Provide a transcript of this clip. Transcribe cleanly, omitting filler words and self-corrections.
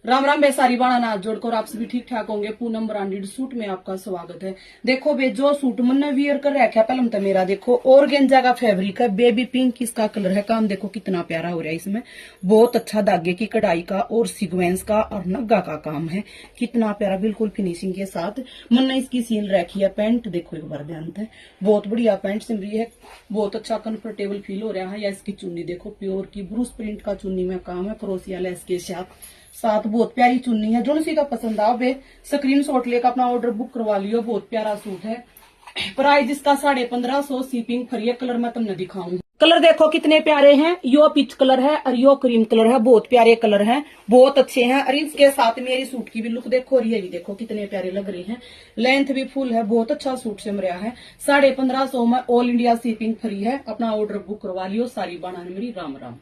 राम राम बेसारी बाणा नाथ जोड़कर आप सभी ठीक ठाक होंगे। पूनम ब्रांडेड सूट में आपका स्वागत है। देखो बे जो सूट मैंने वियर कर रखा है पहले तो मेरा देखो ऑर्गेन्जा का फैब्रिक है, बेबी पिंक इसका कलर है। काम देखो कितना प्यारा हो रहा है, इसमें बहुत अच्छा धागे की कढ़ाई का और सीक्वेंस का और नग्गा का काम है। कितना प्यारा बिल्कुल फिनिशिंग के साथ मैंने इसकी सील रखी है। पैंट देखो एक बार ध्यान है, बहुत बढ़िया पैंट सिम रही है, बहुत अच्छा कंफर्टेबल फील हो रहा है। या इसकी चुन्नी देखो प्योर की ब्रूस प्रिंट का चुन्नी में काम है, क्रोशिया लेस के साथ बहुत प्यारी चुन्नी है। जो सी का पसंद आ वे स्क्रीनशॉट लेकर अपना ऑर्डर बुक करवा लियो। बहुत प्यारा सूट है। प्राइस इसका 1550, शिपिंग फ्री है। कलर मैं तुमने दिखाऊंगी। कलर देखो कितने प्यारे हैं। यो पिच कलर है और यो क्रीम कलर है, बहुत प्यारे कलर हैं, बहुत अच्छे हैं। और इसके साथ मेरी सूट की भी लुक देखो, और ये भी देखो कितने प्यारे लग रहे हैं। लेंथ भी फुल है, बहुत अच्छा सूट सिम रहा है। 1550 में ऑल इंडिया शिपिंग फ्री है। अपना ऑर्डर बुक करवा लियो। सारी बाणा मेरी राम राम।